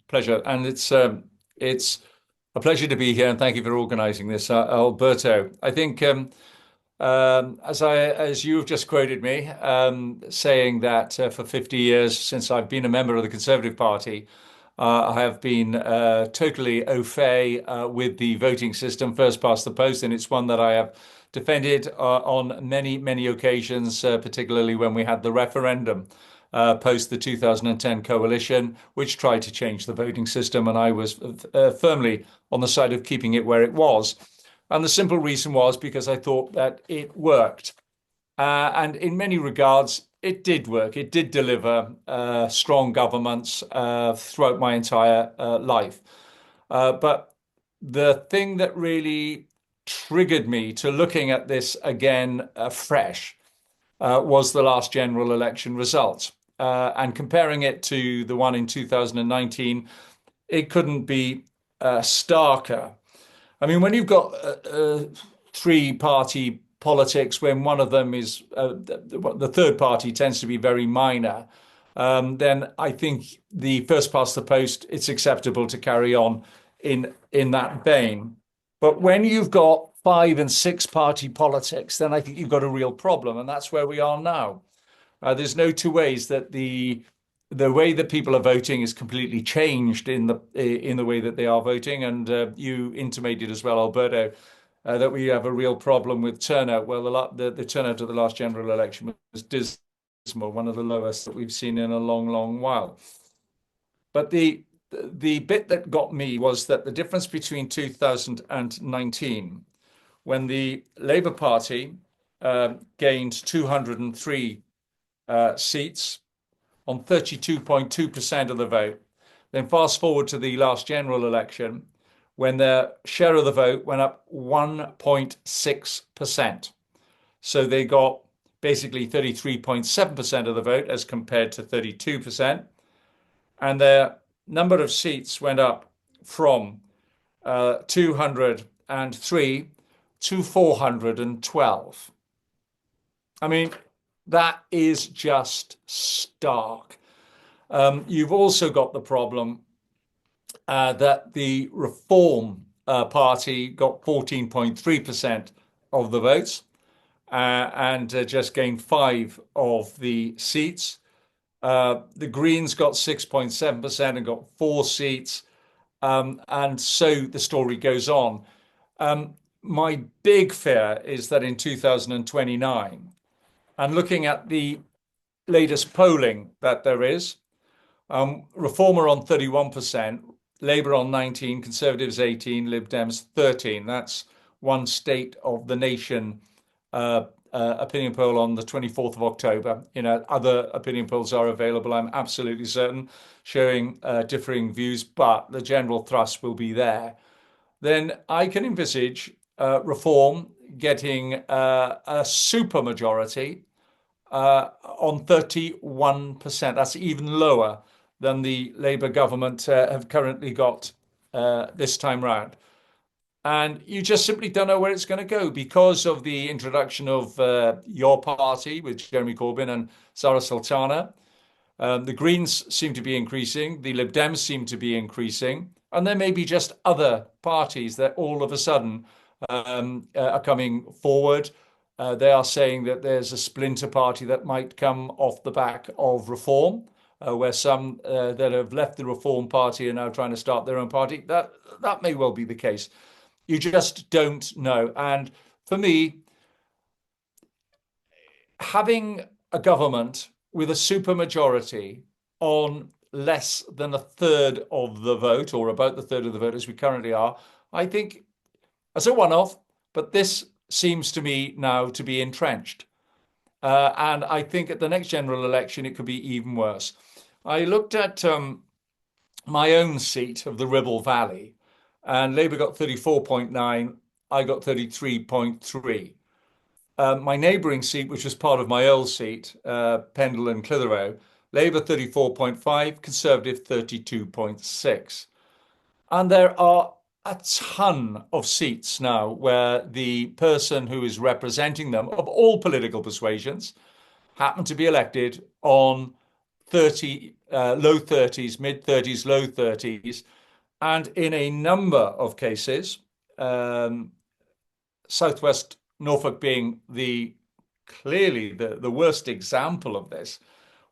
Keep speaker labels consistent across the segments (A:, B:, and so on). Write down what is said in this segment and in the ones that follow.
A: Pleasure, and it's a pleasure to be here, and thank you for organising this, Alberto. I think as you've just quoted me, saying that for 50 years since I've been a member of the Conservative Party, I have been totally au fait with the voting system, first past the post, and it's one that I have defended on many occasions, particularly when we had the referendum post the 2010 coalition, which tried to change the voting system, and I was firmly on the side of keeping it where it was. And the simple reason was because I thought that it worked. And in many regards, it did work. It did deliver strong governments throughout my entire life. But the thing that really triggered me to looking at this again fresh was the last general election results. And comparing it to the one in 2019, it couldn't be starker. I mean, when you've got three-party politics, when one of them is the third party tends to be very minor, then I think the first past the post, it's acceptable to carry on in that vein. But when you've got five and six party politics, then I think you've got a real problem, and that's where we are now. There's no two ways that the way that people are voting is completely changed in the way that they are voting. And you intimated as well, Alberto, that we have a real problem with turnout. Well, the turnout of the last general election was dismal, one of the lowest that we've seen in a long while. But the bit that got me was that the difference between 2019, when the Labour Party gained 203 seats on 32.2% of the vote. Then fast forward to the last general election, when their share of the vote went up 1.6%. So they got basically 33.7% of the vote as compared to 32%. And their number of seats went up from 203 to 412. I mean, that is just stark. You've also got the problem that the Reform Party got 14.3% of the votes and just gained five of the seats. The Greens got 6.7% and got four seats. And so the story goes on. My big fear is that in 2029, and looking at the latest polling that there is, Reform are on 31%, Labour on 19, Conservatives 18, Lib Dems 13. That's one state of the nation opinion poll on the 24th of October. You know, other opinion polls are available, I'm absolutely certain, showing differing views, but the general thrust will be there. Then I can envisage Reform getting a super majority on 31%. That's even lower than the Labour government have currently got this time round. And you just simply don't know where it's going to go because of the introduction of your party with Jeremy Corbyn and Sara Sultana. The Greens seem to be increasing, the Lib Dems seem to be increasing, and there may be just other parties that all of a sudden are coming forward. They are saying that there's a splinter party that might come off the back of Reform, where some that have left the Reform Party are now trying to start their own party. That may well be the case. You just don't know. And for me, having a government with a supermajority on less than a third of the vote, or about the third of the vote as we currently are, I think as a one-off, but this seems to me now to be entrenched. And I think at the next general election, it could be even worse. I looked at my own seat of the Ribble Valley, and Labour got 34.9, I got 33.3. My neighbouring seat, which was part of my old seat, Pendle and Clitheroe, Labour 34.5, Conservative 32.6. And there are a ton of seats now where the person who is representing them, of all political persuasions, happened to be elected on 30 low 30s, mid 30s, low 30s. And in a number of cases, um, Southwest Norfolk being clearly the worst example of this,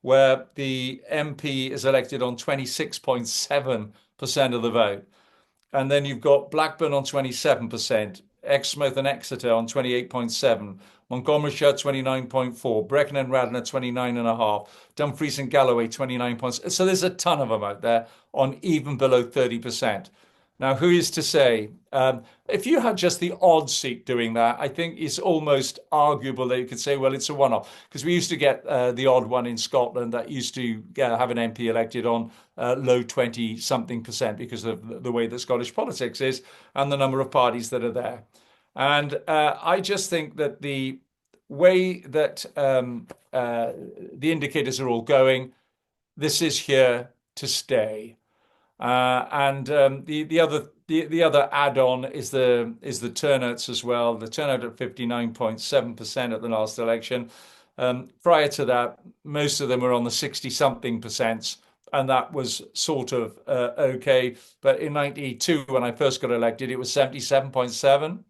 A: where the MP is elected on 26.7% of the vote. And then you've got Blackburn on 27%, Exmouth and Exeter on 28.7, Montgomeryshire 29.4, Brecon and Radnor 29.5, Dumfries and Galloway 29 points. So there's a ton of them out there on even below 30%. Now, who is to say? If you had just the odd seat doing that, I think it's almost arguable that you could say, well, it's a one-off. Because we used to get the odd one in Scotland that used to have an MP elected on low 20-something% because of the way that Scottish politics is and the number of parties that are there. And I just think that the way that the indicators are all going, this is here to stay. And the other add-on is the turnouts as well. The turnout at 59.7% at the last election. Prior to that, most of them were on the 60-something%, and that was sort of okay. But in '92, when I first got elected, it was 77.7.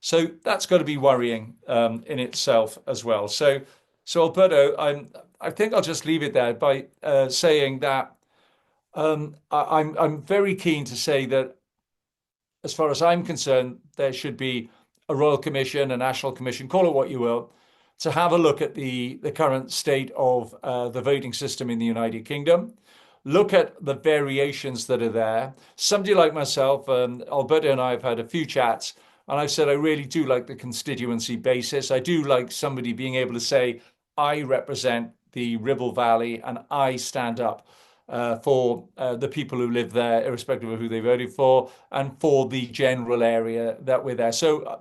A: So that's got to be worrying in itself as well. So Alberto, I think I'll just leave it there by saying that. I'm very keen to say that, as far as I'm concerned, there should be a Royal Commission, a National Commission, call it what you will, to have a look at the current state of the voting system in the United Kingdom. Look at the variations that are there. Somebody like myself, Alberto and I have had a few chats, and I've said I really do like the constituency basis. I do like somebody being able to say, I represent the Ribble Valley and I stand up for the people who live there, irrespective of who they voted for, and for the general area that we're there. So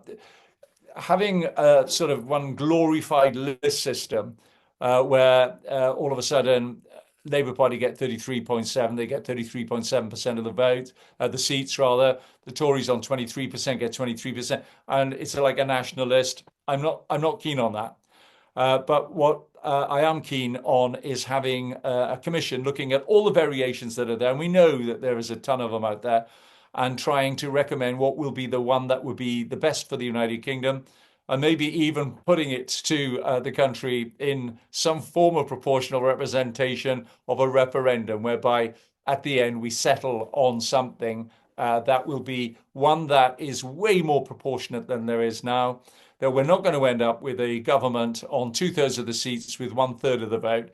A: having sort of one glorified list system where all of a sudden Labour Party get 33.7, they get 33.7% of the vote, the seats rather. The Tories on 23% get 23%, and it's like a national list. I'm not keen on that. But what I am keen on is having a commission looking at all the variations that are there. And we know that there is a ton of them out there, and trying to recommend what will be the one that would be the best for the United Kingdom, and maybe even putting it to the country in some form of proportional representation of a referendum, whereby at the end we settle on something that will be one that is way more proportionate than there is now. That we're not going to end up with a government on 2/3 of the seats with 1/3 of the vote.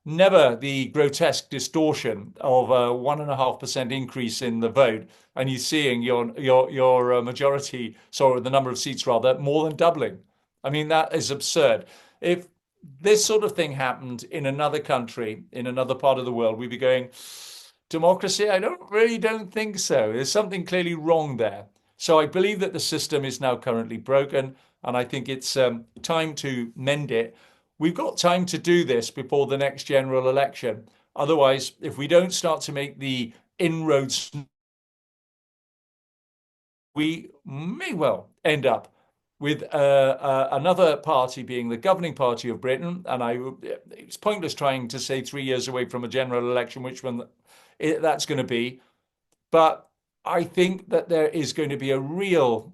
A: Never the grotesque distortion of a 1.5% increase in the vote, and you're seeing your majority, sorry, the number of seats rather, more than doubling. I mean, that is absurd. If this sort of thing happened in another country, in another part of the world, we'd be going, democracy? I don't think so. There's something clearly wrong there. So I believe that the system is now currently broken, and I think it's time to mend it. We've got time to do this before the next general election. Otherwise, if we don't start to make the inroads, we may well end up with another party being the governing party of Britain. And it's pointless trying to say 3 years away from a general election which one that's going to be. But I think that there is going to be a real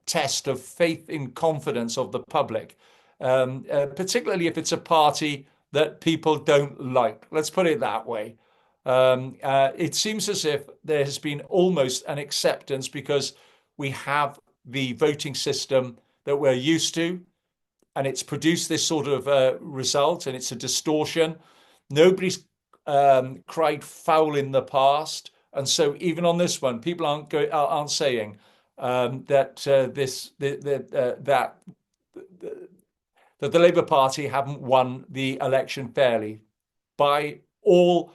A: test of faith in confidence of the public, particularly if it's a party that people don't like. Let's put it that way. It seems as if there has been almost an acceptance because we have the voting system that we're used to, and it's produced this sort of result, and it's a distortion. Nobody's cried foul in the past. And so even on this one, people aren't saying that the Labour Party haven't won the election fairly by all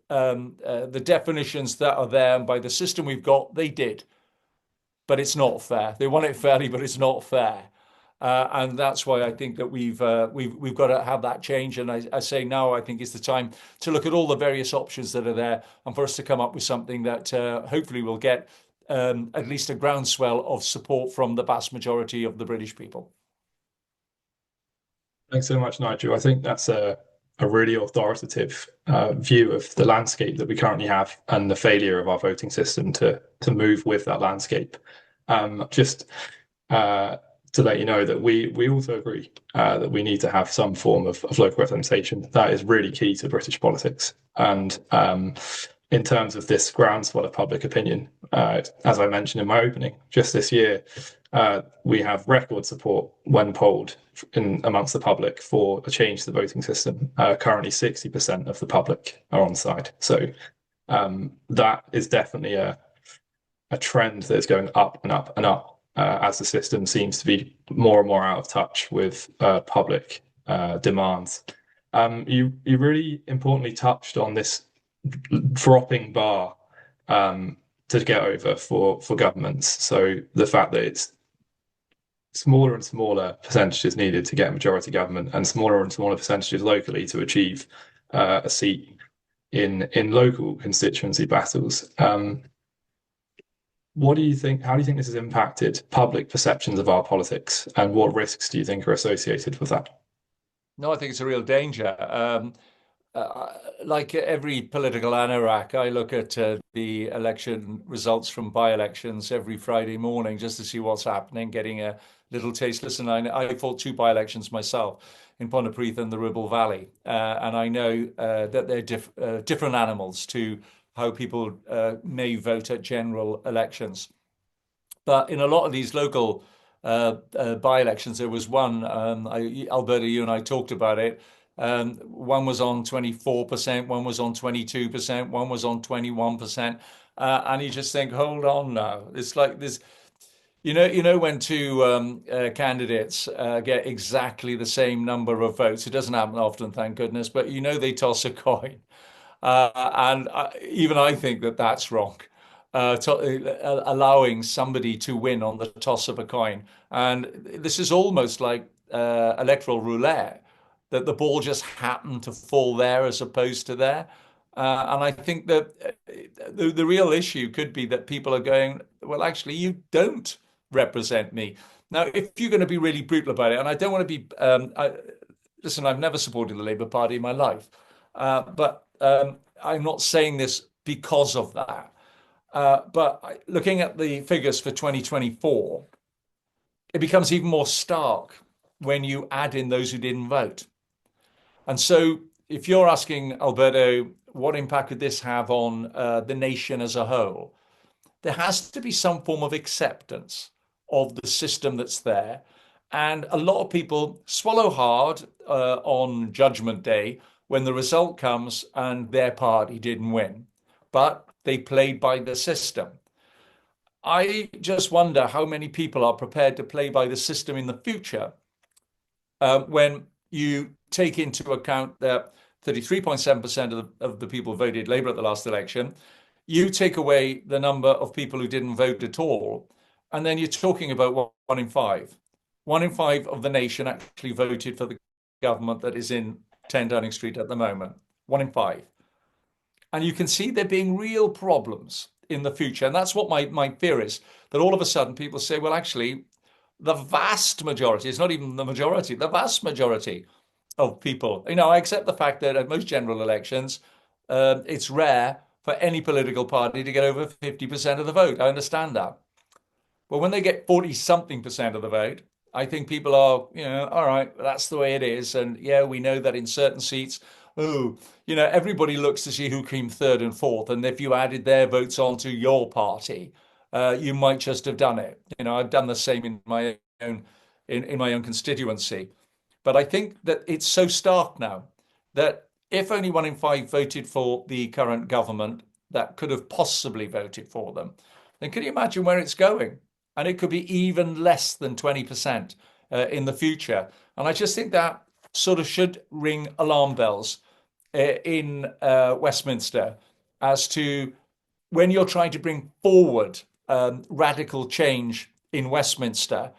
A: the definitions that are there, and by the system we've got. They did, but it's not fair. They won it fairly, but it's not fair. And that's why I think that we've got to have that change. And I say now I think it's the time to look at all the various options that are there, and for us to come up with something that hopefully will get at least a groundswell of support from the vast majority of the British people.
B: Thanks so much, Nigel. I think that's a a really authoritative view of the landscape that we currently have and the failure of our voting system to move with that landscape. Just to let you know that we also agree that we need to have some form of local representation. That is really key to British politics. And in terms of this groundswell of public opinion, as I mentioned in my opening, just this year, we have record support when polled amongst the public for a change to the voting system. Currently, 60% of the public are on side. So that is definitely a trend that's going up and up and up as the system seems to be more and more out of touch with public demands. You really importantly touched on this dropping bar to get over for governments. So the fact that it's smaller and smaller percentages needed to get majority government, and smaller and smaller percentages locally to achieve a seat in local constituency battles. What do you think? How do you think this has impacted public perceptions of our politics, and what risks do you think are associated with that?
A: No, I think it's a real danger. Like every political anorak, I look at the election results from by-elections every Friday morning just to see what's happening, getting a little taste. Listen, I fought two by-elections myself in Pontypridd and the Ribble Valley, and I know that they're different animals to how people may vote at general elections. But in a lot of these local by-elections, there was one, Alberta, you and I talked about it. One was on 24%, one was on 22%, one was on 21%. And you just think, hold on now. It's like this, when two candidates get exactly the same number of votes, it doesn't happen often, thank goodness, but they toss a coin. And even I think that that's wrong. Allowing somebody to win on the toss of a coin. And this is almost like electoral roulette, that the ball just happened to fall there as opposed to there. And I think that the real issue could be that people are going, well, actually, you don't represent me. Now, if you're going to be really brutal about it, and I don't want to be, listen, I've never supported the Labour Party in my life, but I'm not saying this because of that. But looking at the figures for 2024, it becomes even more stark when you add in those who didn't vote. And so, if you're asking, Alberto, what impact could this have on the nation as a whole? There has to be some form of acceptance of the system that's there. And a lot of people swallow hard on Judgment Day when the result comes and their party didn't win, but they played by the system. I just wonder how many people are prepared to play by the system in the future when you take into account that 33.7% of the people voted Labour at the last election. You take away the number of people who didn't vote at all, and then you're talking about one in five. One in five of the nation actually voted for the government that is in 10 Downing Street at the moment. One in five. And you can see there being real problems in the future. And that's what my fear is, that all of a sudden people say, well, actually, the vast majority, it's not even the majority, the vast majority of people, I accept the fact that at most general elections, it's rare for any political party to get over 50% of the vote. I understand that. But when they get 40 something percent of the vote, I think people are, all right, that's the way it is. And yeah, we know that in certain seats, everybody looks to see who came third and fourth. And if you added their votes onto your party, you might just have done it. I've done the same in my own constituency. But I think that it's so stark now that if only one in five voted for the current government that could have possibly voted for them, then can you imagine where it's going? And it could be even less than 20% in the future. And I just think that sort of should ring alarm bells in Westminster as to when you're trying to bring forward radical change in Westminster,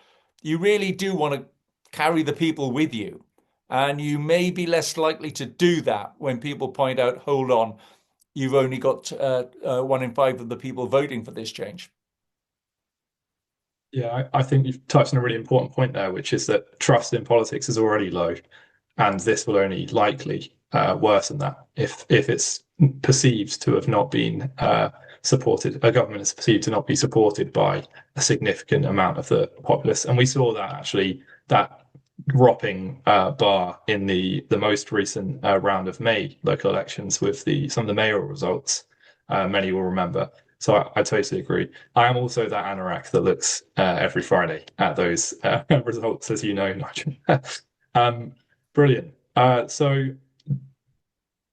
A: you really do want to carry the people with you. And you may be less likely to do that when people point out, hold on, you've only got one in five of the people voting for this change.
B: Yeah, I think you've touched on a really important point there, which is that trust in politics is already low, and this will only likely worsen that if it's perceived to have not been supported. A government is perceived to not be supported by a significant amount of the populace, and we saw that actually that dropping bar in the most recent round of May local elections with some of the mayoral results. Many will remember. So I totally agree. I am also that anorak that looks every Friday at those results, as you know, Nigel. Brilliant. So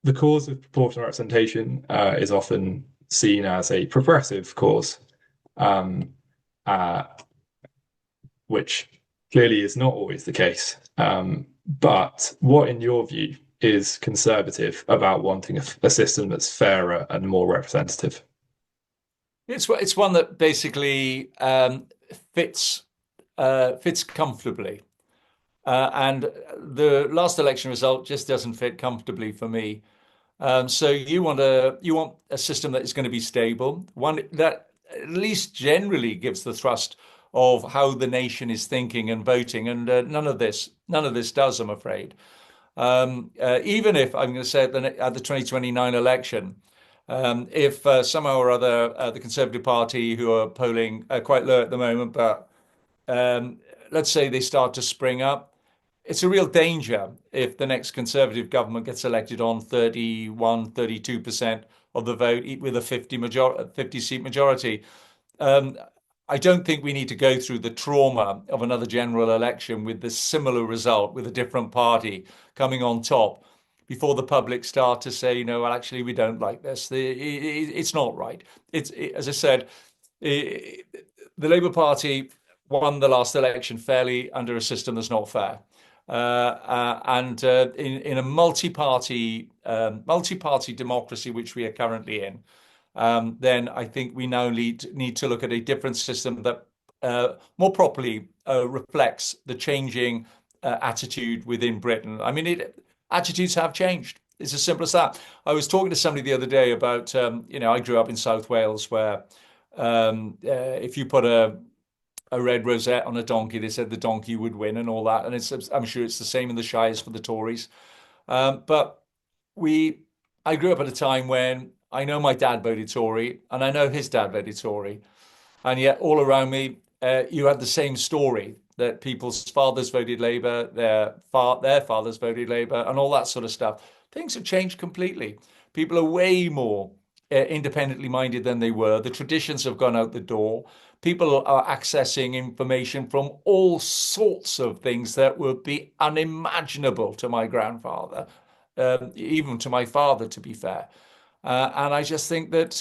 B: the cause of proportional representation is often seen as a progressive cause, um, uh, which clearly is not always the case. But what, in your view, is conservative about wanting a system that's fairer and more representative?
A: It's one that basically fits fits comfortably. And the last election result just doesn't fit comfortably for me. So you want a system that is going to be stable, one that at least generally gives the thrust of how the nation is thinking and voting, and none of this does, I'm afraid. Even if I'm going to say at the 2029 election, if somehow or other the Conservative Party, who are polling quite low at the moment, but let's say they start to spring up, it's a real danger if the next Conservative government gets elected on 31, 32% of the vote with a 50 seat majority. Um, I don't think we need to go through the trauma of another general election with the similar result, with a different party coming on top before the public start to say, well, actually, we don't like this. It's not right. As I said, the Labour Party won the last election fairly under a system that's not fair. And in a multi-party democracy, which we are currently in, then I think we now need to look at a different system that more properly reflects the changing attitude within Britain. I mean, attitudes have changed. It's as simple as that. I was talking to somebody the other day about, I grew up in South Wales, where if you put a red rosette on a donkey, they said the donkey would win and all that. And I'm sure it's the same in the Shires for the Tories. But we, I grew up at a time when I know my dad voted Tory and I know his dad voted Tory. And yet all around me, you had the same story that people's fathers voted Labour, their fathers voted Labour, and all that sort of stuff. Things have changed completely. People are way more independently minded than they were. The traditions have gone out the door. People are accessing information from all sorts of things that would be unimaginable to my grandfather, even to my father, to be fair. And I just think that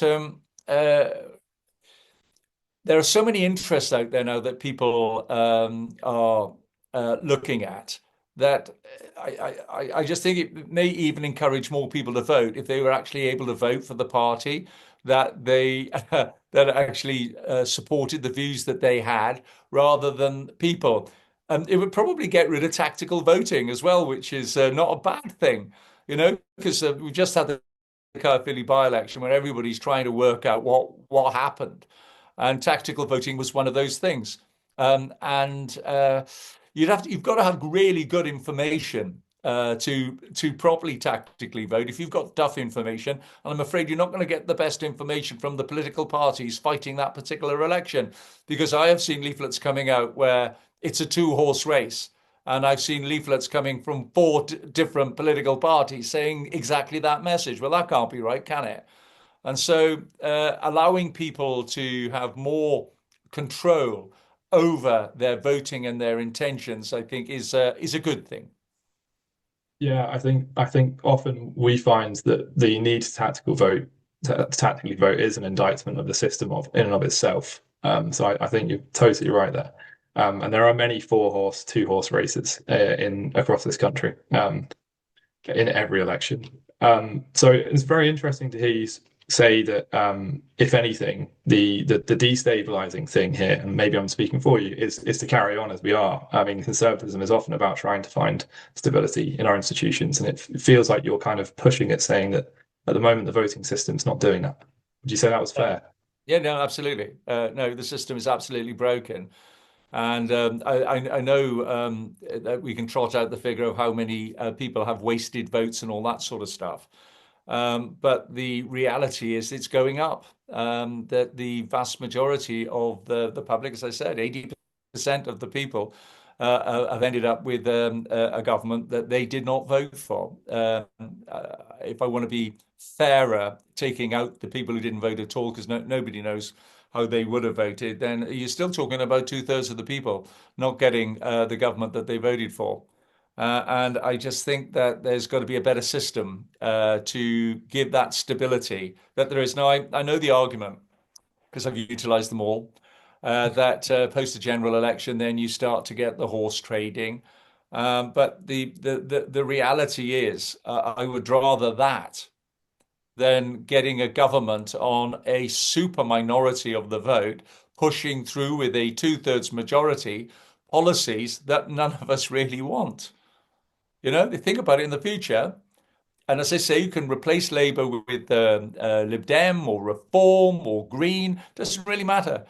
A: there are so many interests out there now that people are looking at that I just think it may even encourage more people to vote if they were actually able to vote for the party that they that actually supported the views that they had rather than people. It would probably get rid of tactical voting as well, which is not a bad thing, because we just had the Caerphilly by-election where everybody's trying to work out what happened, and tactical voting was one of those things. And you've got to have really good information to properly tactically vote. If you've got duff information, and I'm afraid you're not going to get the best information from the political parties fighting that particular election, because I have seen leaflets coming out where it's a two-horse race. And I've seen leaflets coming from four different political parties saying exactly that message. Well, that can't be right, can it? And so allowing people to have more control over their voting and their intentions, I think, is a good thing.
B: Yeah, I think often we find that the need to tactically vote is an indictment of the system in and of itself. So I think you're totally right there. And there are many four-horse, two-horse races in across this country in every election. So it's very interesting to hear you say that if anything, the destabilizing thing here, and maybe I'm speaking for you, is to carry on as we are. I mean, conservatism is often about trying to find stability in our institutions, and it feels like you're kind of pushing it, saying that at the moment the voting system's not doing that. Would you say that was fair?
A: Yeah, no, absolutely. No, the system is absolutely broken. And I know that we can trot out the figure of how many people have wasted votes and all that sort of stuff. But the reality is it's going up. That the vast majority of the public, as I said, 80% of the people have ended up with a government that they did not vote for. If I want to be fairer, taking out the people who didn't vote at all, because nobody knows how they would have voted, then you're still talking about two-thirds of the people not getting the government that they voted for. And I just think that there's got to be a better system to give that stability that there is now. I know the argument because I've utilized them all. That post a general election, then you start to get the horse trading. But the reality is, I would rather that than getting a government on a super minority of the vote pushing through with a two-thirds majority policies that none of us really want. They think about it in the future. And as I say, you can replace Labour with Lib Dem or Reform or Green. Doesn't really matter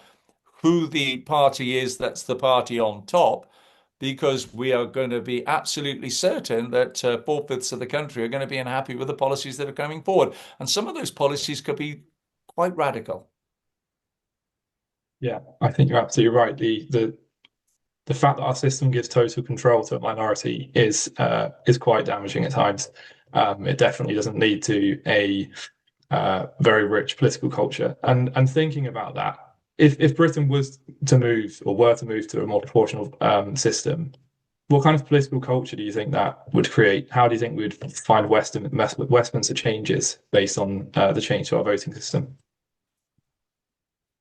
A: who the party is that's the party on top, because we are going to be absolutely certain that four-fifths of the country are going to be unhappy with the policies that are coming forward. And some of those policies could be quite radical.
B: Yeah, I think you're absolutely right. The fact that our system gives total control to a minority is quite damaging at times. It definitely doesn't lead to a very rich political culture. And thinking about that, if Britain was to move or were to move to a more proportional system, what kind of political culture do you think that would create? How do you think we would find Westminster changes based on the change to our voting system?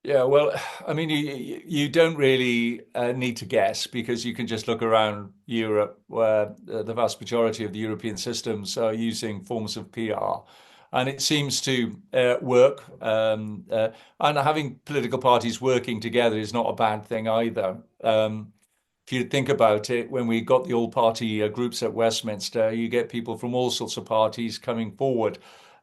A: Yeah, well, I mean, you don't really need to guess because you can just look around Europe where the vast majority of the European systems are using forms of PR. And it seems to work. And having political parties working together is not a bad thing either. If you think about it, when we got the all party groups at Westminster, you get people from all sorts of parties coming forward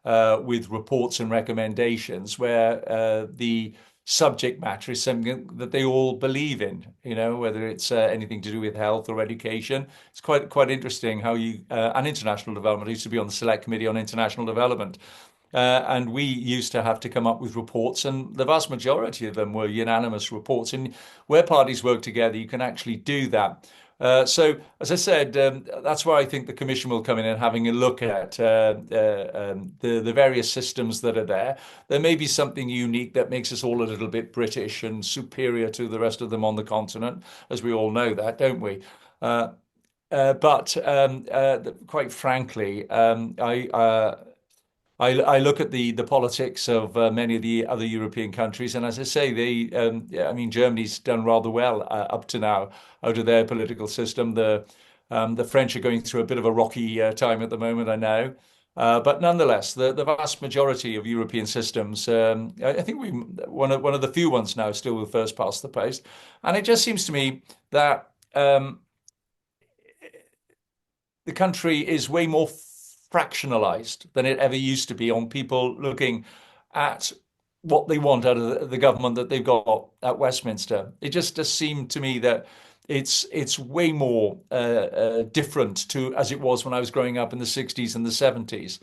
A: with reports and recommendations where the subject matter is something that they all believe in, whether it's anything to do with health or education. It's quite interesting how and international development. I used to be on the select committee on international development. And we used to have to come up with reports, and the vast majority of them were unanimous reports. And where parties work together, you can actually do that. So, as I said, that's where I think the Commission will come in and having a look at the various systems that are there. There may be something unique that makes us all a little bit British and superior to the rest of them on the continent, as we all know that, don't we? But quite frankly, I look at the politics of many of the other European countries, and as I say, yeah, I mean, Germany's done rather well up to now out of their political system. The French are going through a bit of a rocky time at the moment, I know. But nonetheless, the vast majority of European systems, I think we one of the few ones now still with first past the post, and it just seems to me that the country is way more fractionalized than it ever used to be on people looking at what they want out of the government that they've got at Westminster. It just seemed to me that it's way more different to as it was when I was growing up in the 60s and the 70s,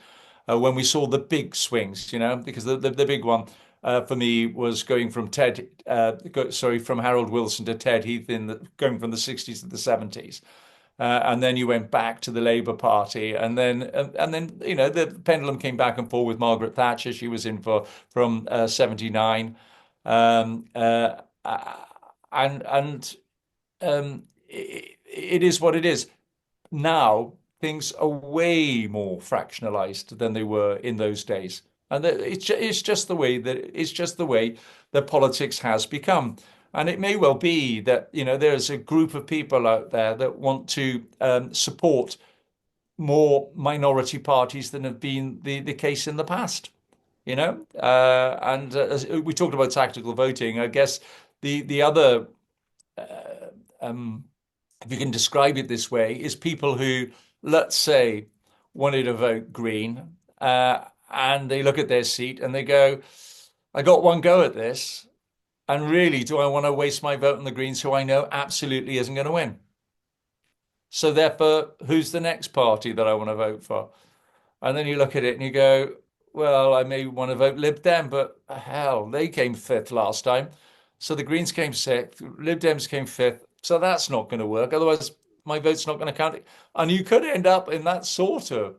A: when we saw the big swings, because the big one for me was going from from Harold Wilson to Ted Heath going from the 60s to the 70s. And then you went back to the Labour Party, and then the pendulum came back and forth with Margaret Thatcher. She was in for from 79, um, uh, and it is what it is. Now things are way more fractionalized than they were in those days, and it's just the way that politics has become. And it may well be that there's a group of people out there that want to support more minority parties than have been the case in the past. And as we talked about tactical voting, I guess the other um, if you can describe it this way, is people who, let's say, wanted to vote Green, and they look at their seat and they go, I got one go at this. And really, do I want to waste my vote on the Greens, who I know absolutely isn't going to win? So therefore, who's the next party that I want to vote for? And then you look at it and you go, well, I may want to vote Lib Dem, but hell, they came fifth last time. So the Greens came sixth, Lib Dems came fifth. So that's not going to work. Otherwise, my vote's not going to count. And you could end up in that sort of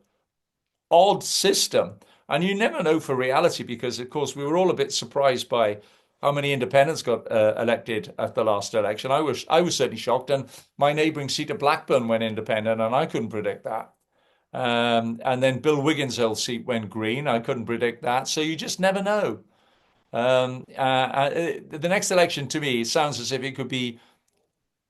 A: odd system. And you never know for reality because, of course, we were all a bit surprised by how many independents got elected at the last election. I was certainly shocked, and my neighbouring seat of Blackburn went independent, and I couldn't predict that. And then Bill Wiggins' old seat went green. I couldn't predict that. So you just never know. The next election, to me, sounds as if it could be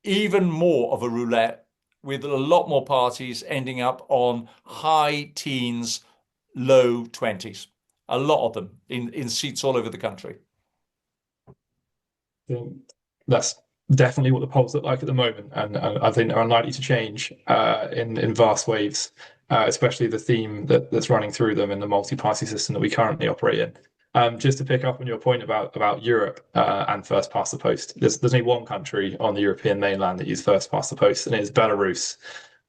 A: even more of a roulette with a lot more parties ending up on high teens, low 20s. A lot of them in seats all over the country.
B: think that's definitely what the polls look like at the moment, and I think they're unlikely to change in vast waves, especially the theme that's running through them in the multi-party system that we currently operate in. Just to pick up on your point about Europe and first past the post, there's only one country on the European mainland that uses first past the post, and it is Belarus.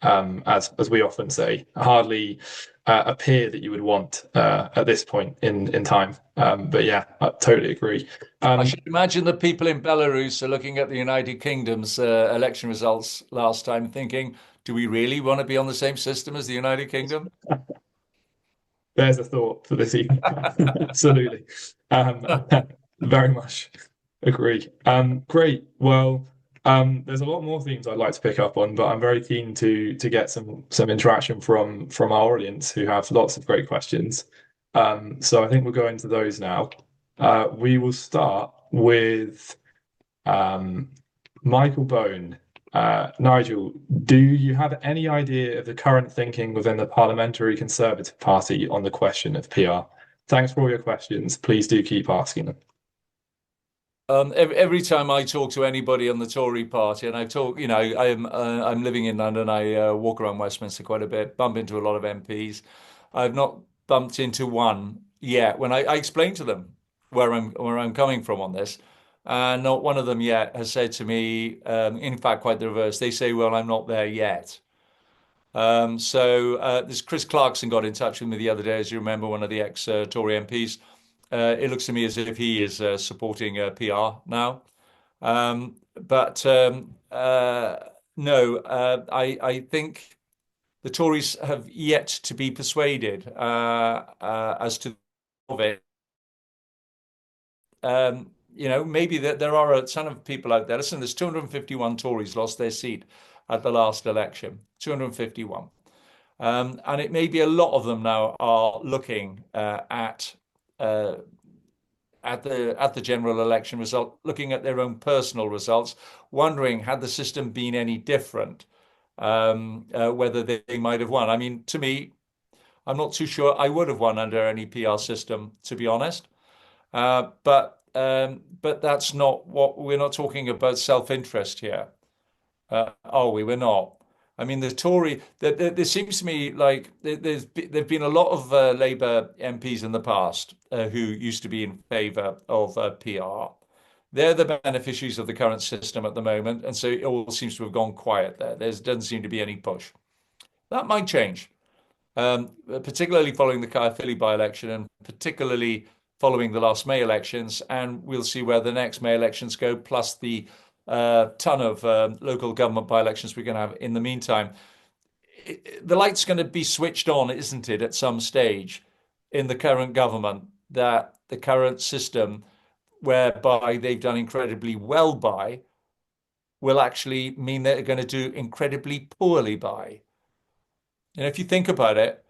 B: As we often say, hardly a peer that you would want at this point in time. But yeah, I totally agree.
A: I should imagine the people in Belarus are looking at the United Kingdom's election results last time, thinking, do we really want to be on the same system as the United Kingdom?
B: There's a thought for this evening. Absolutely. Um, very much agree. Great. Well, there's a lot more themes I'd like to pick up on, but I'm very keen to get some interaction from our audience who have lots of great questions. So I think we'll go into those now. We will start with Michael Bone. Nigel, do you have any idea of the current thinking within the Parliamentary Conservative Party on the question of PR? Thanks for all your questions. Please do keep asking them.
A: Every time I talk to anybody on the Tory party, and I talk, I'm living in London. I walk around Westminster quite a bit, bump into a lot of MPs. I've not bumped into one yet. When I explain to them where I'm coming from on this, and not one of them yet has said to me, in fact, quite the reverse. They say, "Well, I'm not there yet." This Chris Clarkson got in touch with me the other day, as you remember, one of the ex-Tory MPs. It looks to me as if he is supporting PR now. No, I think the Tories have yet to be persuaded as to of it. Maybe there are a ton of people out there. Listen, there's 251 Tories lost their seat at the last election. 251. And it may be a lot of them now are looking uh, at the general election result, looking at their own personal results, wondering had the system been any different, whether they might have won. I mean, to me, I'm not too sure I would have won under any PR system, to be honest. But that's not what we're not talking about self-interest here. Are we? We're not. I mean, the Tory. There seems to me like there've been a lot of Labour MPs in the past who used to be in favour of PR. They're the beneficiaries of the current system at the moment, and so it all seems to have gone quiet there. There doesn't seem to be any push. That might change, particularly following the Caerphilly by-election and particularly following the last May elections. And we'll see where the next May elections go, plus the ton of local government by-elections we're going to have in the meantime. The light's going to be switched on, isn't it, at some stage in the current government, that the current system, whereby they've done incredibly well by, will actually mean they're going to do incredibly poorly by. And if you think about it,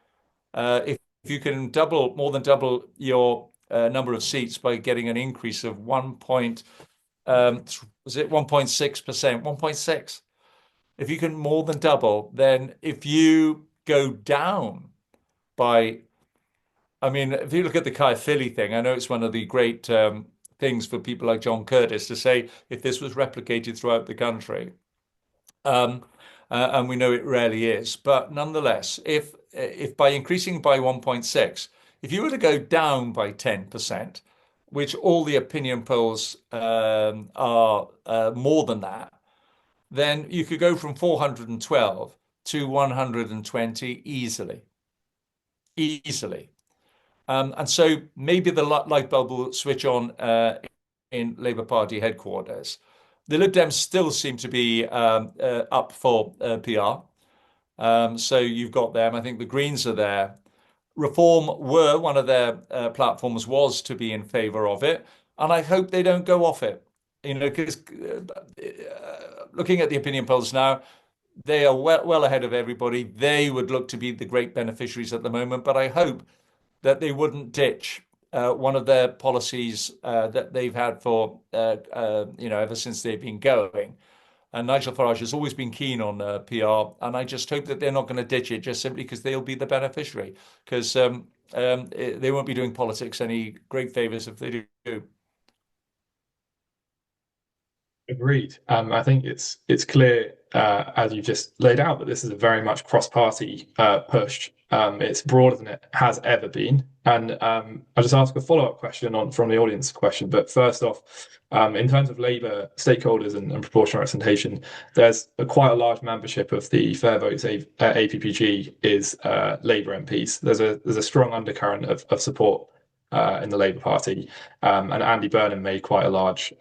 A: if you can more than double your number of seats by getting an increase of was it 1.6%? 1.6. If you can more than double, then if you go down by, I mean, if you look at the Caerphilly thing, I know it's one of the great things for people like John Curtis to say if this was replicated throughout the country. And we know it rarely is. But nonetheless, if by increasing by 1.6, if you were to go down by 10%, which all the opinion polls are more than that, then you could go from 412 to 120 easily, easily. And so maybe the light bulb will switch on in Labour Party headquarters. The Lib Dems still seem to be up for PR. So you've got them. I think the Greens are there. Reform were one of their platforms was to be in favour of it, and I hope they don't go off it. Because looking at the opinion polls now, they are well ahead of everybody. They would look to be the great beneficiaries at the moment, but I hope that they wouldn't ditch one of their policies that they've had for ever since they've been going. And Nigel Farage has always been keen on PR, and I just hope that they're not going to ditch it just simply because they'll be the beneficiary. Because they won't be doing politics any great favours if they do.
B: Agreed. I think it's clear, as you just laid out, that this is a very much cross-party push. It's broader than it has ever been. And I'll just ask a follow-up question from the audience question. But first off, in terms of Labour stakeholders and proportional representation, there's quite a large membership of the Fair Votes APPG is Labour MPs. There's a strong undercurrent of support in the Labour Party, and Andy Burnham made quite a large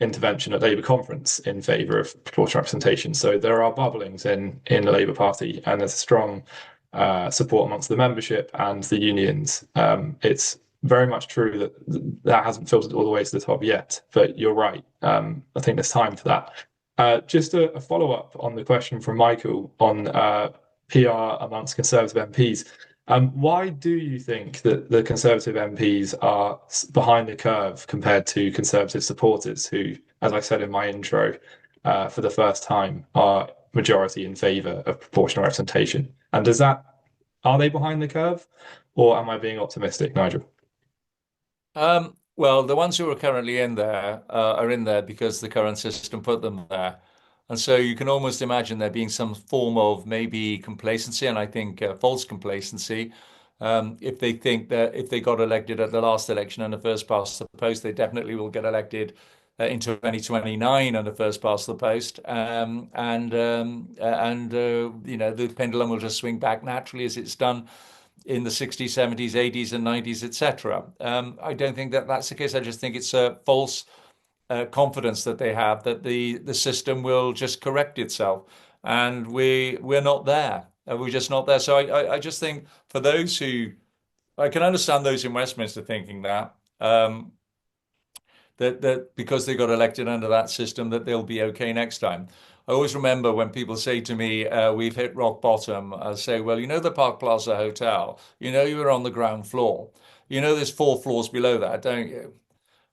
B: intervention at Labour conference in favour of proportional representation. So there are bubblings in the Labour Party, and there's a strong support amongst the membership and the unions. It's very much true that hasn't filtered all the way to the top yet, but you're right. I think there's time for that. Just a follow-up on the question from Michael on PR amongst Conservative MPs. Why do you think that the Conservative MPs are behind the curve compared to Conservative supporters who, as I said in my intro, for the first time are majority in favour of proportional representation? And are they behind the curve, or am I being optimistic, Nigel?
A: Well, the ones who are currently in there are in there because the current system put them there. And so you can almost imagine there being some form of maybe complacency, and I think false complacency. If they think that if they got elected at the last election and the first past the post, they definitely will get elected in 2029 and the first past the post. The pendulum will just swing back naturally as it's done in the 60s, 70s, 80s, and 90s, etc. I don't think that that's the case. I just think it's a false confidence that they have that the system will just correct itself, and we're not there. We're just not there. So I just think for those who I can understand those in Westminster thinking that because they got elected under that system that they'll be okay next time. I always remember when people say to me, we've hit rock bottom, I say, well, you know the Park Plaza Hotel, you know you were on the ground floor. You know there's 4 floors below that, don't you?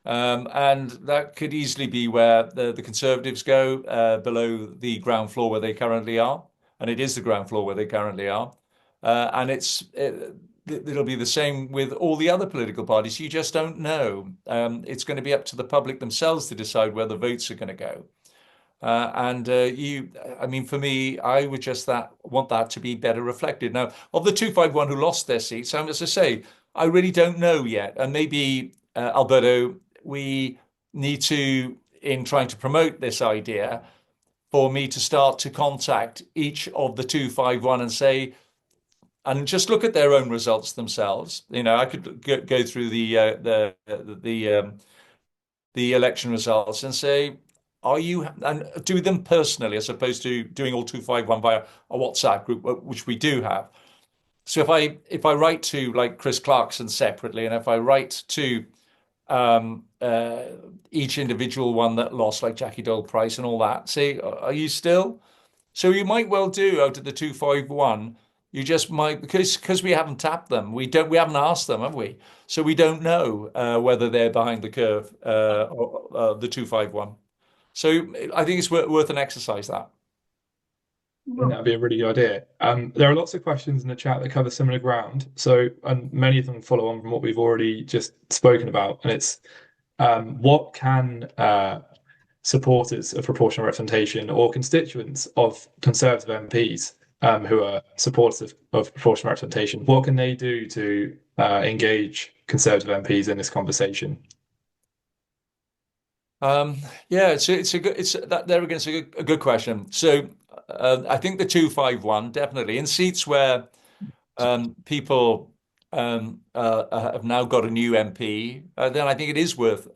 A: And that could easily be where the Conservatives go below the ground floor where they currently are. And it is the ground floor where they currently are. And it'll be the same with all the other political parties. You just don't know. It's going to be up to the public themselves to decide where the votes are going to go. I mean, for me, I would just want that to be better reflected. Now, of the 251 who lost their seats, as I say, I really don't know yet. And maybe, Alberto, we need to, in trying to promote this idea, for me to start to contact each of the 251 and say, and just look at their own results themselves. I could go through the election results and say, and do them personally as opposed to doing all 251 via a WhatsApp group, which we do have. So if I write to like Chris Clarkson separately, and if I write to each individual one that lost, like Jackie Dole Price and all that, say, are you still? So you might well do out of the 251. You just might because we haven't tapped them. We haven't asked them, have we? So we don't know whether they're behind the curve or the 251. So I think it's worth an exercise that.
B: I think that'd be a really good idea. There are lots of questions in the chat that cover similar ground. So, and many of them follow on from what we've already just spoken about. And it's what can supporters of proportional representation or constituents of Conservative MPs who are supporters of proportional representation, what can they do to engage Conservative MPs in this conversation?
A: Um, yeah, it's a good it's that there again it's a good question. So I think the 251 definitely in seats where people have now got a new MP, then I think it is worth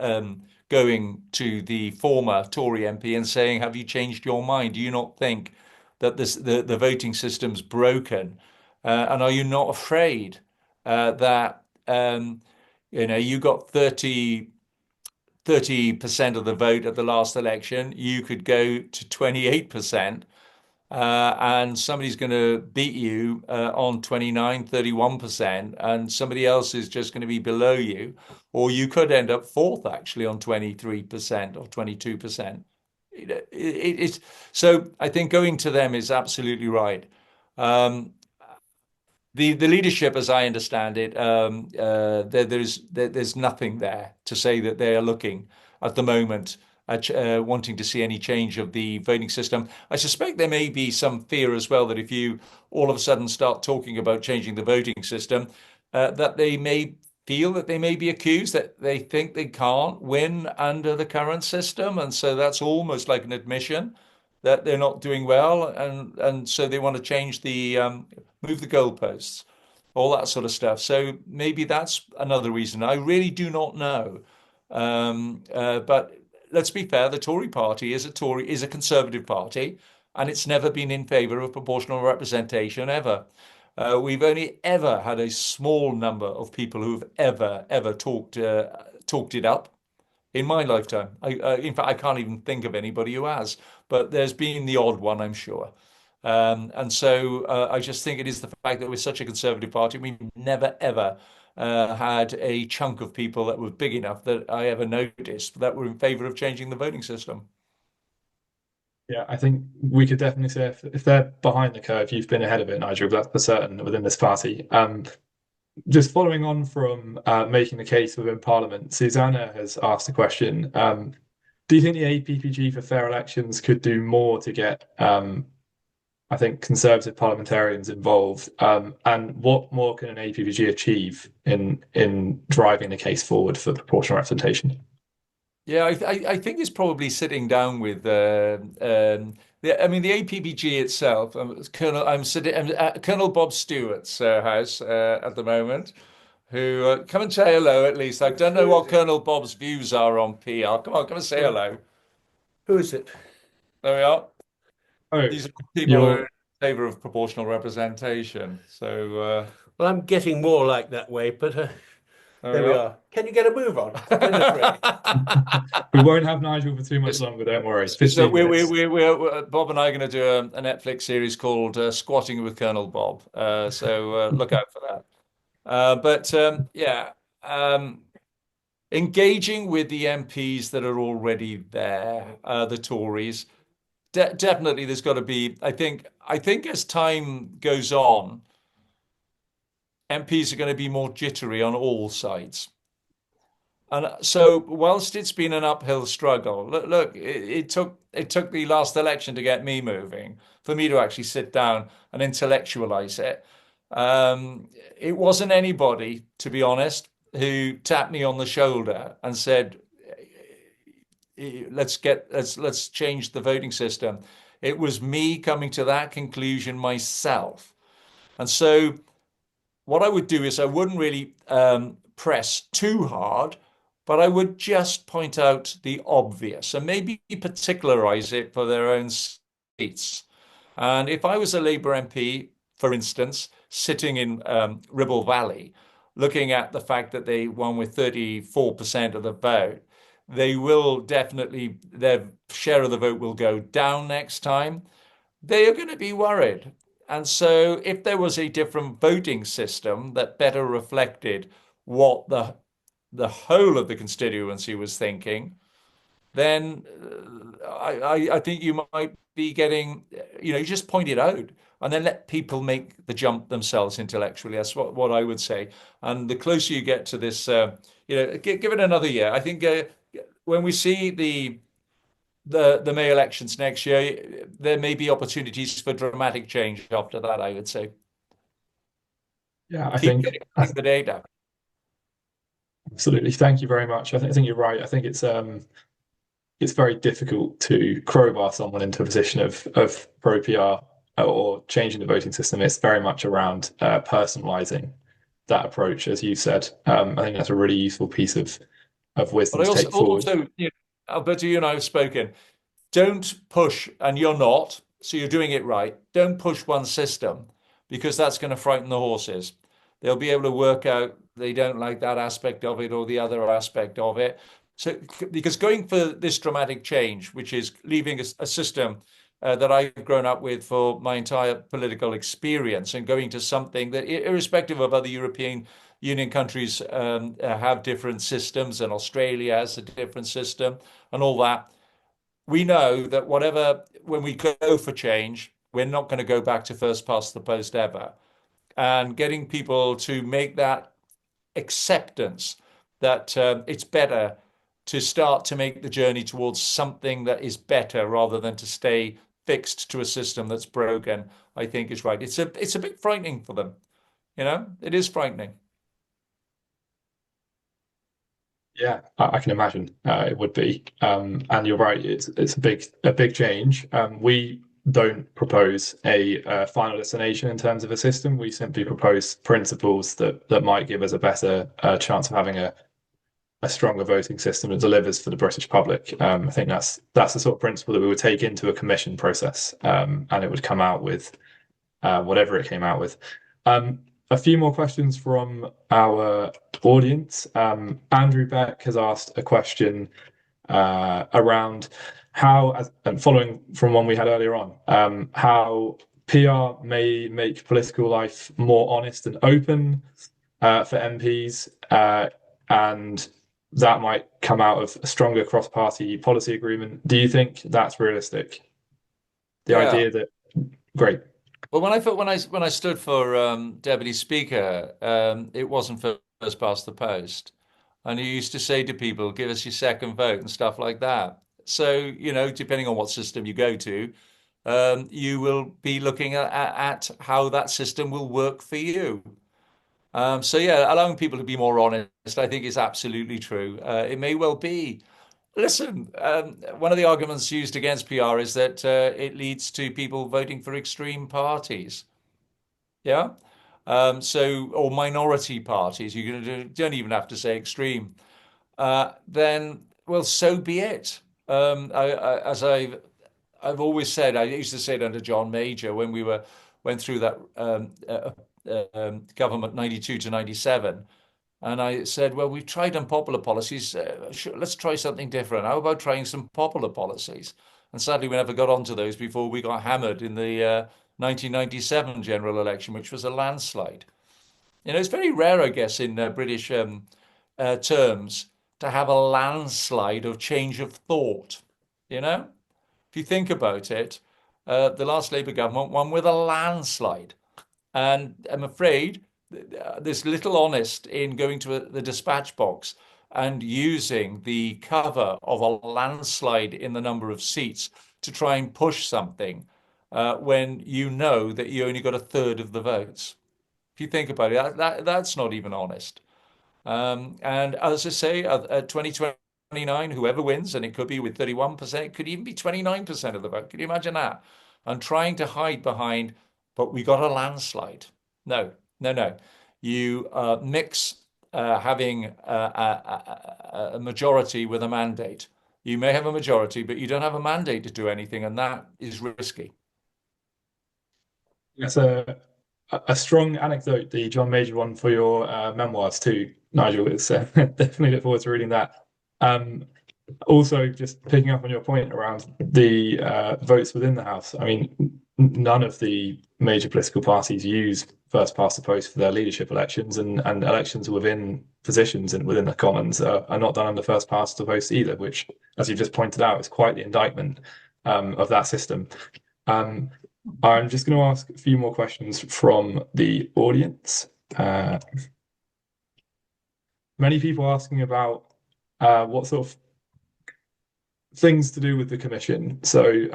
A: going to the former Tory MP and saying, "Have you changed your mind? Do you not think that the voting system's broken? And are you not afraid that you got 30% of the vote at the last election, you could go to 28%, and somebody's going to beat you on 29, 31%, and somebody else is just going to be below you, or you could end up fourth actually on 23% or 22%. It's so I think going to them is absolutely right. Um, the leadership, as I understand it, there's nothing there to say that they are looking at the moment at wanting to see any change of the voting system. I suspect there may be some fear as well that if you all of a sudden start talking about changing the voting system, that they may feel that they may be accused that they think they can't win under the current system, and so that's almost like an admission that they're not doing well, and so they want to change the move the goalposts, all that sort of stuff. So maybe that's another reason. I really do not know. But let's be fair, the Tory party is a conservative party, and it's never been in favour of proportional representation ever. We've only ever had a small number of people who've ever talked it up in my lifetime. In fact, I can't even think of anybody who has, but there's been the odd one, I'm sure. And so I just think it is the fact that we're such a conservative party. We've never, ever had a chunk of people that were big enough that I ever noticed that were in favour of changing the voting system.
B: Yeah, I think we could definitely say if they're behind the curve, you've been ahead of it, Nigel. That's for certain within this party. Just following on from making the case within Parliament, Susanna has asked a question. Do you think the APPG for fair elections could do more to get, I think, Conservative parliamentarians involved? And what more can an APPG achieve in driving the case forward for proportional representation?
A: Yeah, I think it's probably sitting down with I mean the APBG itself. I'm sitting at Colonel Bob Stewart's house at the moment. Who come and say hello at least. I don't know
C: Who is
A: what
C: it?
A: Colonel Bob's views are on PR. Come on, come and say
C: Right.
A: hello.
C: Who is it?
A: There we are.
B: Oh,
A: These are people who are in
B: you're
A: favour of proportional representation. So
C: Well, I'm getting more like that way, but
A: there we
C: there we
A: are.
C: are. Can you get a move on? Don't afraid.
B: we won't have Nigel for too much
A: It's-
B: longer, don't worry.
A: So
B: 15 minutes.
A: Bob and I are going to do a Netflix series called Squatting with Colonel Bob. So look out for that. But yeah, engaging with the MPs that are already there, the Tories, definitely there's got to be. I think as time goes on, MPs are going to be more jittery on all sides. And so, whilst it's been an uphill struggle, look, it took the last election to get me moving, for me to actually sit down and intellectualize it. It wasn't anybody, to be honest, who tapped me on the shoulder and said, let's change the voting system." It was me coming to that conclusion myself. And so what I would do is I wouldn't really press too hard, but I would just point out the obvious and maybe particularize it for their own seats. And if I was a Labour MP, for instance, sitting in Ribble Valley, looking at the fact that they won with 34% of the vote, they will definitely, their share of the vote will go down next time. They are going to be worried. And so, if there was a different voting system that better reflected what the whole of the constituency was thinking, then I think you might be getting, you just point it out and then let people make the jump themselves intellectually. That's what I would say. And the closer you get to this, give it another year. I think when we see the May elections next year, there may be opportunities for dramatic change after that, I would say.
B: Yeah, I
A: Keep
B: think
A: getting the data.
B: Absolutely. Thank you very much. I think you're right. I think it's very difficult to crowbar someone into a position of pro PR or changing the voting system. It's very much around personalizing that approach, as you said. I think that's a really useful piece of wisdom
A: But I
B: to
A: also,
B: take forward.
A: also, Alberto, you and I have spoken. Don't push, and you're not, so you're doing it right. Don't push one system because that's going to frighten the horses. They'll be able to work out they don't like that aspect of it or the other aspect of it. So, because going for this dramatic change, which is leaving a system that I've grown up with for my entire political experience and going to something that, irrespective of other European Union countries, have different systems, and Australia has a different system and all that, we know that when we go for change, we're not going to go back to first past the post ever. And getting people to make that acceptance that it's better to start to make the journey towards something that is better rather than to stay fixed to a system that's broken, I think is right. It's a bit frightening for them. It is frightening.
B: Yeah, I can imagine it would be. And you're right, it's a big change. We don't propose a final destination in terms of a system. We simply propose principles that might give us a better chance of having a stronger voting system that delivers for the British public. I think that's the sort of principle that we would take into a commission process, and it would come out with whatever it came out with. A few more questions from our audience. Andrew Beck has asked a question around how, and following from one we had earlier on, how PR may make political life more honest and open for MPs, and that might come out of a stronger cross-party policy agreement. Do you think that's realistic? The
A: Yeah.
B: idea that, great.
A: Well, when I stood for deputy speaker, it wasn't first past the post, and you used to say to people, "Give us your second vote" and stuff like that. So depending on what system you go to, you will be looking at how that system will work for you. So yeah, allowing people to be more honest, I think, is absolutely true. It may well be. Listen, one of the arguments used against PR is that it leads to people voting for extreme parties. Yeah. Or minority parties. Don't even have to say extreme. Then, well, so be it. As I've always said, I used to say it under John Major when went through that government 92 to 97. And I said, well, we've tried unpopular policies. Let's try something different. How about trying some popular policies? And sadly, we never got onto those before we got hammered in the 1997 general election, which was a landslide. It's very rare, I guess, in British terms to have a landslide of change of thought. If you think about it, the last Labour government won with a landslide. And I'm afraid there's little honest in going to the dispatch box and using the cover of a landslide in the number of seats to try and push something when you know that you only got a third of the votes. If you think about it, that's not even honest. And as I say, at 2029, whoever wins, and it could be with 31%, it could even be 29% of the vote. Can you imagine that? And trying to hide behind, but we got a landslide. No, no, no. You mix having a majority with a mandate. You may have a majority, but you don't have a mandate to do anything, and that is risky.
B: That's a strong anecdote, the John Major one for your memoirs too, Nigel. It's definitely look forward to reading that. Also, just picking up on your point around the votes within the House. I mean, none of the major political parties use first past the post for their leadership elections, and elections within positions and within the Commons are not done under first past the post either, which, as you just pointed out, is quite the indictment of that system. I'm just going to ask a few more questions from the audience. Many people asking about what sort of things to do with the commission. So,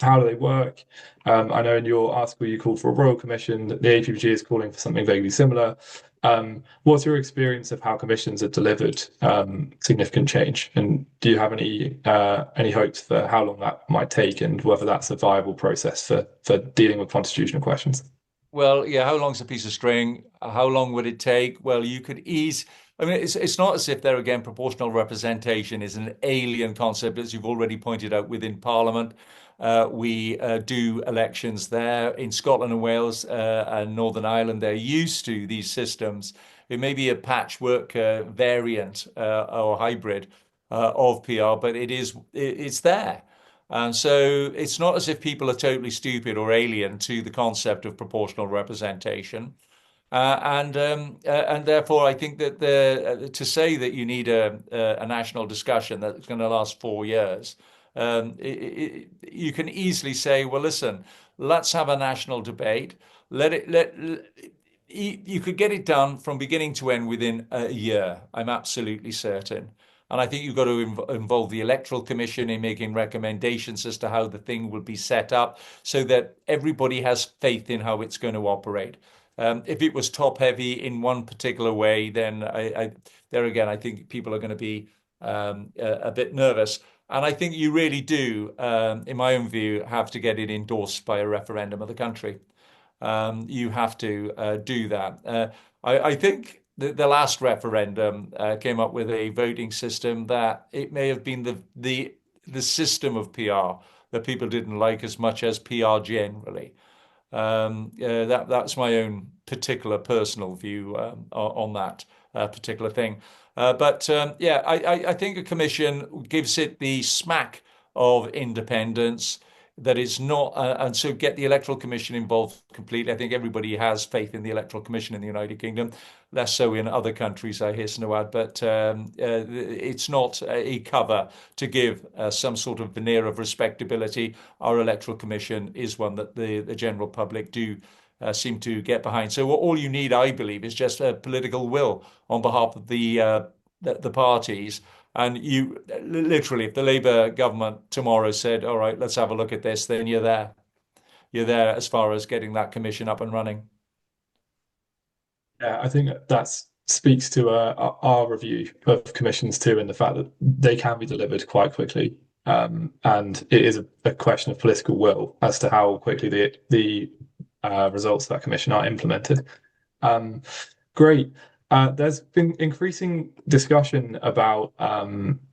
B: how do they work? I know in your article you called for a royal commission. The APPG is calling for something vaguely similar. What's your experience of how commissions have delivered significant change, and do you have any hopes for how long that might take, and whether that's a viable process for dealing with constitutional questions?
A: Well, yeah, how long's a piece of string? How long would it take? Well, you could ease. I mean, it's not as if there again proportional representation is an alien concept, as you've already pointed out within Parliament. We do elections there in Scotland and Wales and Northern Ireland. They're used to these systems. It may be a patchwork variant or hybrid of PR, but it's there. And so it's not as if people are totally stupid or alien to the concept of proportional representation. And therefore, I think that to say that you need a national discussion that's going to last 4 years, you can easily say, well, listen, let's have a national debate. You could get it done from beginning to end within a year. I'm absolutely certain. And I think you've got to involve the Electoral Commission in making recommendations as to how the thing will be set up so that everybody has faith in how it's going to operate. If it was top heavy in one particular way, then there again, I think people are going to be a bit nervous. And I think you really do, in my own view, have to get it endorsed by a referendum of the country. You have to do that. I think the last referendum came up with a voting system that it may have been the system of PR that people didn't like as much as PR generally. That's my own particular personal view on that particular thing. But yeah, I think a commission gives it the smack of independence that it's not, and so get the Electoral Commission involved completely. I think everybody has faith in the Electoral Commission in the United Kingdom, less so in other countries, I hasten to add. But it's not a cover to give some sort of veneer of respectability. Our Electoral Commission is one that the general public do seem to get behind. So all you need, I believe, is just a political will on behalf of the parties. And you literally, if the Labour government tomorrow said, all right, let's have a look at this, then you're there. You're there as far as getting that commission up and running.
B: Yeah, I think that speaks to our review of commissions too, and the fact that they can be delivered quite quickly. And it is a question of political will as to how quickly the results of that commission are implemented. Great. There's been increasing discussion about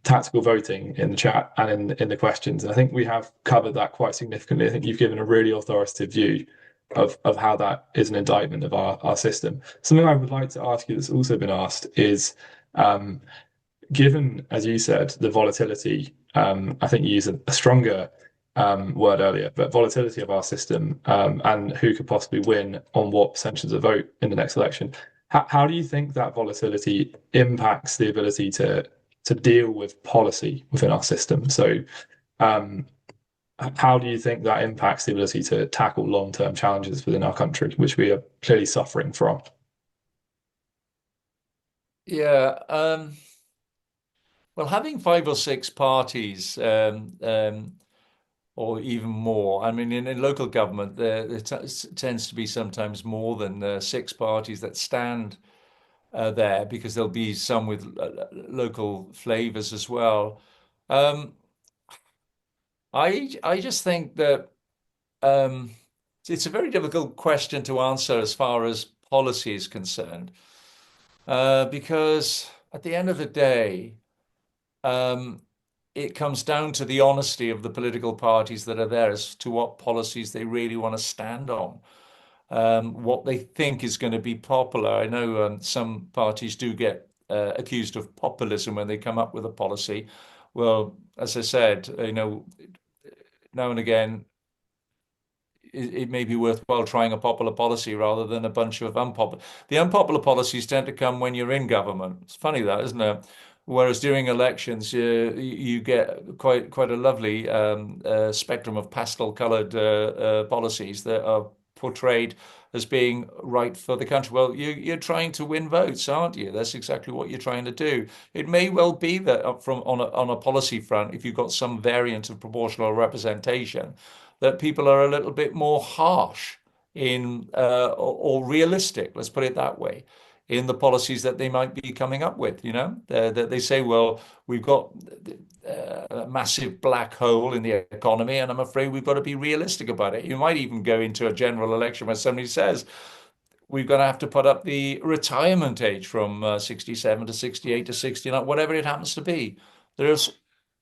B: tactical voting in the chat and in the questions, and I think we have covered that quite significantly. I think you've given a really authoritative view of how that is an indictment of our system. Something I would like to ask you that's also been asked is, given, as you said, the volatility, I think you used a stronger word earlier, but volatility of our system and who could possibly win on what percentage of the vote in the next election. How do you think that volatility impacts the ability to deal with policy within our system? So, how do you think that impacts the ability to tackle long-term challenges within our country, which we are clearly suffering from?
A: Yeah. Well, having five or six parties, or even more. I mean, in local government, there tends to be sometimes more than six parties that stand there because there'll be some with local flavors as well. Um, I just think that um, it's a very difficult question to answer as far as policy is concerned, because at the end of the day, um, it comes down to the honesty of the political parties that are there as to what policies they really want to stand on, what they think is going to be popular. I know some parties do get accused of populism when they come up with a policy. Well, as I said, now and again, it may be worthwhile trying a popular policy rather than a bunch of unpopular. The unpopular policies tend to come when you're in government. It's funny that, isn't it? Whereas during elections, you get quite a lovely spectrum of pastel-coloured policies that are portrayed as being right for the country. Well, you're trying to win votes, aren't you? That's exactly what you're trying to do. It may well be that on a policy front, if you've got some variant of proportional representation, that people are a little bit more harsh in or realistic, let's put it that way, in the policies that they might be coming up with. That they say, well, we've got a massive black hole in the economy, and I'm afraid we've got to be realistic about it. You might even go into a general election where somebody says we're going to have to put up the retirement age from 67 to 68 to 69, whatever it happens to be. There's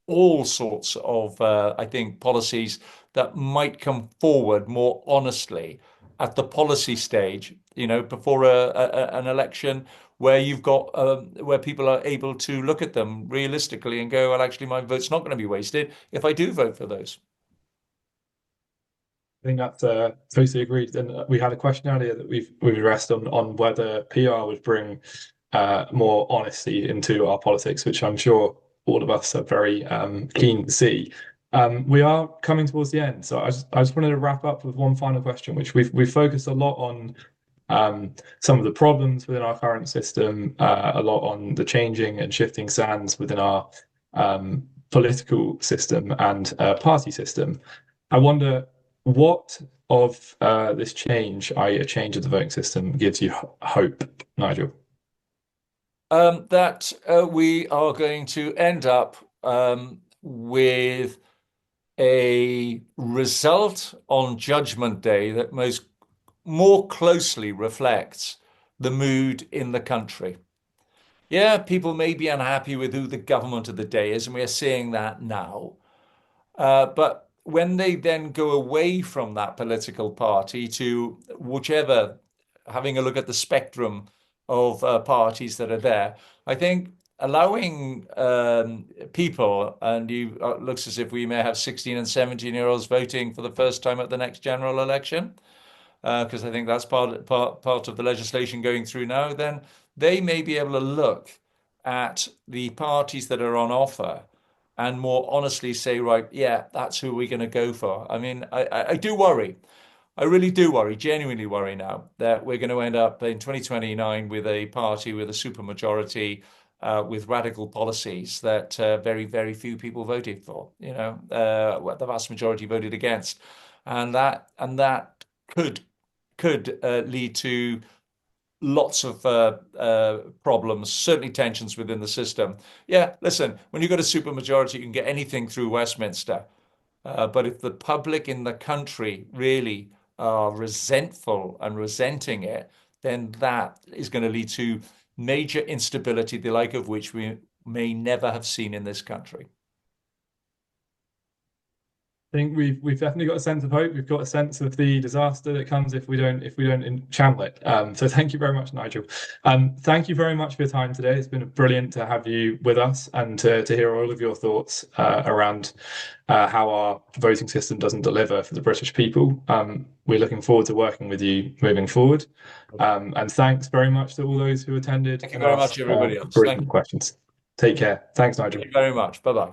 A: all sorts of, I think, policies that might come forward more honestly at the policy stage, before an election, where you've got where people are able to look at them realistically and go, well, actually, my vote's not going to be wasted if I do vote for those.
B: I think that's totally agreed. And we had a question earlier that we've addressed on whether PR would bring more honesty into our politics, which I'm sure all of us are very keen to see. We are coming towards the end, so I just wanted to wrap up with one final question, which we've focused a lot on some of the problems within our current system, a lot on the changing and shifting sands within our political system and party system. I wonder what of this change, i.e., a change of the voting system, gives you hope, Nigel?
A: That we are going to end up with a result on Judgment Day that more closely reflects the mood in the country. Yeah, people may be unhappy with who the government of the day is, and we are seeing that now. But when they then go away from that political party to whichever, having a look at the spectrum of parties that are there, I think allowing people, and it looks as if we may have 16 and 17-year-olds voting for the first time at the next general election, because I think that's part of the legislation going through now, then they may be able to look at the parties that are on offer and more honestly say, right, yeah, that's who we're going to go for. I mean, I do worry. I really do worry, genuinely worry now that we're going to end up in 2029 with a party with a supermajority with radical policies that very, very few people voted for. The vast majority voted against, and that could lead to lots of problems, certainly tensions within the system. Yeah, listen, when you've got a supermajority, you can get anything through Westminster. But if the public in the country really are resentful and resenting it, then that is going to lead to major instability, the like of which we may never have seen in this country.
B: I think we've definitely got a sense of hope. We've got a sense of the disaster that comes if we don't channel it. So thank you very much, Nigel. Thank you very much for your time today. It's been brilliant to have you with us and to hear all of your thoughts around how our voting system doesn't deliver for the British people. We're looking forward to working with you moving forward. And thanks very much to all those who attended.
A: Thank you very much, everybody else.
B: Brilliant questions. Take care. Thanks, Nigel.
A: Thank you very much. Bye-bye.